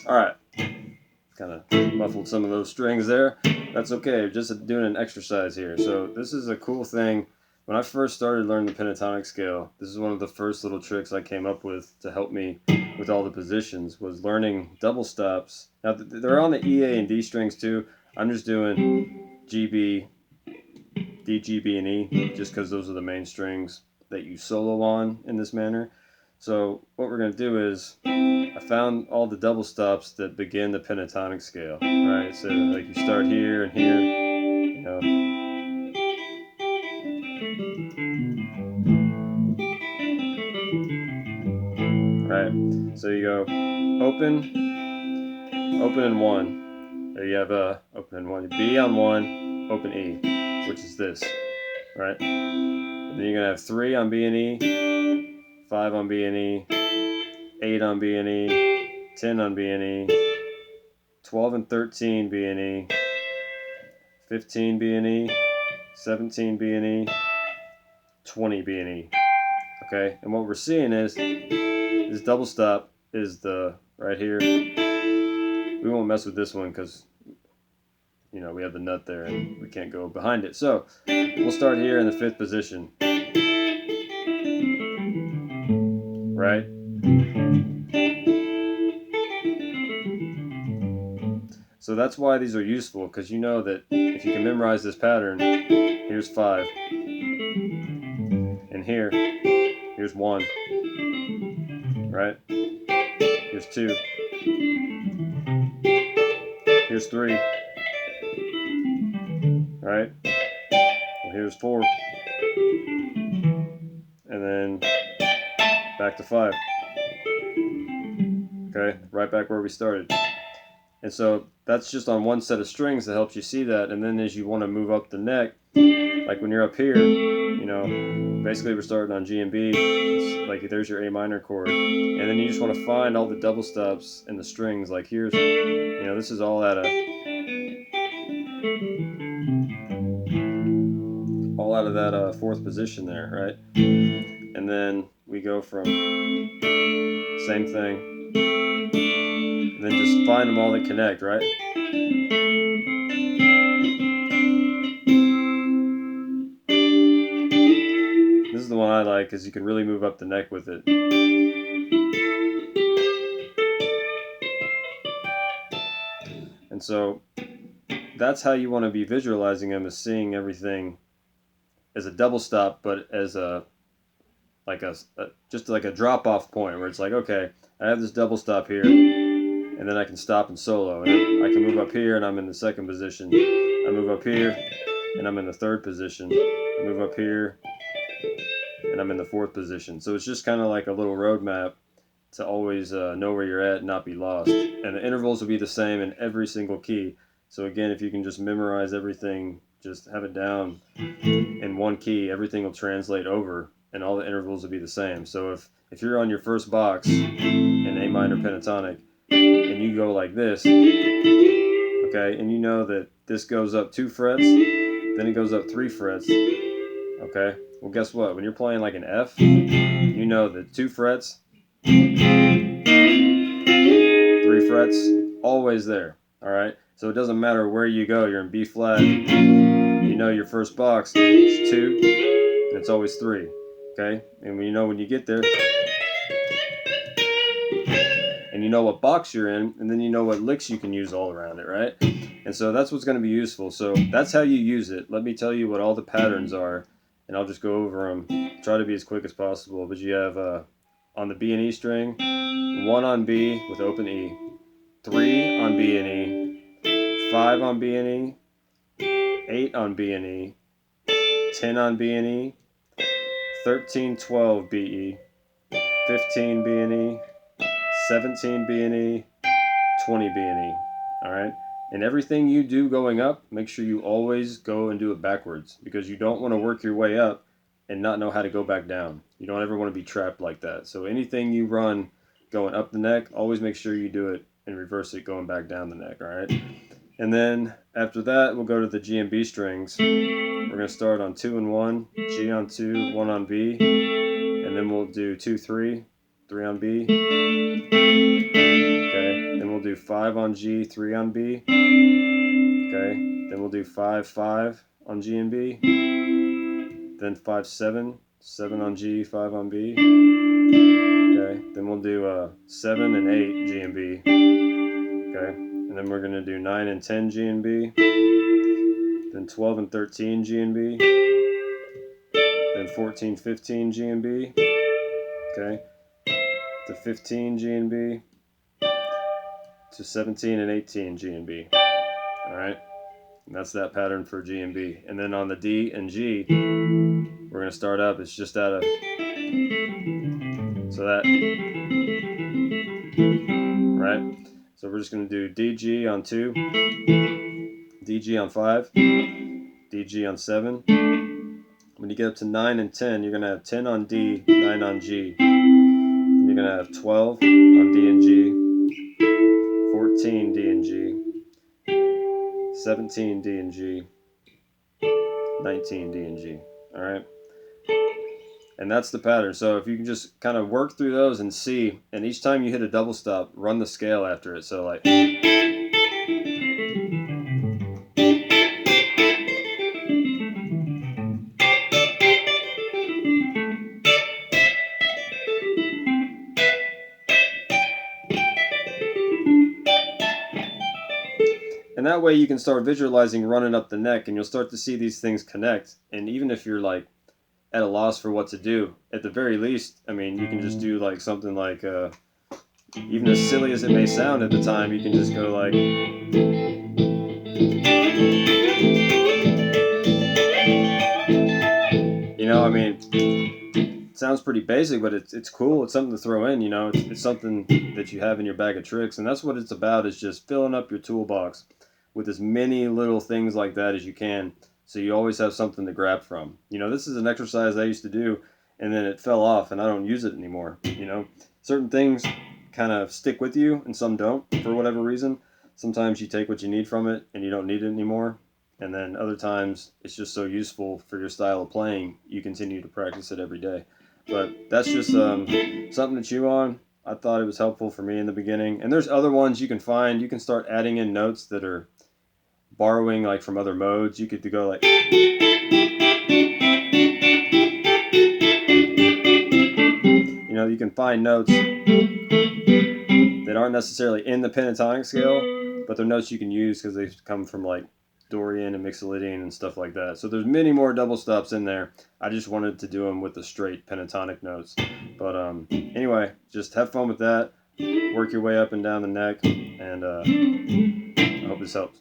Alright, kind of muffled some of those strings there. That's okay, just doing an exercise here. So this is a cool thing. When I first started learning the pentatonic scale, this is one of the first little tricks I came up with to help me with all the positions, was learning double stops. Now they're on the E, A, and D strings too. I'm just doing G, B, D, G, B, and E, just because those are the main strings that you solo on in this manner. So what we're going to do is, I found all the double stops that begin the pentatonic scale, right? So like you start here and here, you know. Right, so you go open, open and one. There you have open and one. B on one, open E, which is this, right? And then you're gonna have 3 on B and E, 5 on B and E, 8 on B and E, 10 on B and E, 12 and 13 B and E, 15 B and E, 17 B and E, 20 B and E. Okay, and what we're seeing is this double stop is the right here. We won't mess with this one because we have the nut there and we can't go behind it. So we'll start here in the 5th position. Right? So that's why these are useful, because you know that if you can memorize this pattern, here's 5. And here's 1. Right? Here's 2. Here's 3. Right? Well, here's 4. And then back to 5. Okay? Right back where we started. And so that's just on one set of strings that helps you see that. And then as you want to move up the neck, like when you're up here, basically we're starting on G and B. It's like there's your A minor chord. And then you just want to find all the double stops in the strings. Like here's, this is all out of that 4th position there, right? And then we go from same thing. And then just find them all that connect, right? This is the one I like because you can really move up the neck with it. And so that's how you want to be visualizing them, is seeing everything as a double stop, but as just like a drop-off point where it's like, okay, I have this double stop here, and then I can stop and solo, and I can move up here and I'm in the 2nd position. I move up here and I'm in the 3rd position. I move up here and I'm in the 4th position. So it's just kind of like a little roadmap to always know where you're at and not be lost. And the intervals will be the same in every single key. So again, if you can just memorize everything, just have it down in one key, everything will translate over and all the intervals will be the same. So if you're on your first box in A minor pentatonic and you go like this, okay, and you know that this goes up 2 frets, then it goes up 3 frets, okay, well guess what, when you're playing like an F, you know that 2 frets, 3 frets, always there, alright? So it doesn't matter where you go, you're in B flat, you know your first box is 2, and it's always 3, okay? And when you get there, and you know what box you're in, and then you know what licks you can use all around it, right? And so that's what's going to be useful. So that's how you use it. Let me tell you what all the patterns are, and I'll just go over them. Try to be as quick as possible. But you have on the B and E string, 1 on B with open E, 3 on B and E, 5 on B and E, 8 on B and E, 10 on B and E, 13, 12 BE, 15 B and E, 17 B and E, 20 B and E. All right. And everything you do going up, make sure you always go and do it backwards, because you don't want to work your way up and not know how to go back down. You don't ever want to be trapped like that. So anything you run going up the neck, always make sure you do it and reverse it going back down the neck. All right. And then after that, we'll go to the G and B strings. We're going to start on 2 and 1, G on 2, 1 on B, and then we'll do 2, 3, 3 on B. Okay, then we'll do 5 on G, 3 on B. Okay, then we'll do 5, 5 on G and B. Then 5, 7, 7 on G, 5 on B. Okay, then we'll do 7 and 8 G and B. Okay, and then we're going to do 9 and 10 G and B. Then 12 and 13 G and B. Then 14, 15 G and B. Okay, to 15 G and B. To 17 and 18 G and B. All right, and that's that pattern for G and B. And then on the D and G, we're going to start up. It's just out of, so that, right? So we're just going to do DG on 2, DG on 5, DG on 7. When you get up to 9 and 10, you're going to have 10 on D, 9 on G. And you're going to have 12 on D and G, 14 D and G, 17 D and G, 19 D and G. All right. And that's the pattern. So if you can just kind of work through those and see, and each time you hit a double stop, run the scale after it. So like, and that way you can start visualizing running up the neck, and you'll start to see these things connect. And even if you're like at a loss for what to do, at the very least, I mean, you can just do like something like, even as silly as it may sound at the time, you can just go like, you know, I mean, it sounds pretty basic, but it's cool. It's something to throw in, you know. It's something that you have in your bag of tricks, and that's what it's about, is just filling up your toolbox with as many little things like that as you can, so you always have something to grab from. You know, this is an exercise I used to do, and then it fell off, and I don't use it anymore. You know, certain things kind of stick with you, and some don't, for whatever reason. Sometimes you take what you need from it, and you don't need it anymore. And then other times, it's just so useful for your style of playing, you continue to practice it every day. But that's just something to chew on. I thought it was helpful for me in the beginning. And there's other ones you can find. You can start adding in notes that are borrowing like from other modes. You could go like, you know, you can find notes that aren't necessarily in the pentatonic scale, but they're notes you can use because they come from like Dorian and Mixolydian and stuff like that. So there's many more double stops in there. I just wanted to do them with the straight pentatonic notes. But anyway, just have fun with that. Work your way up and down the neck, and I hope this helps.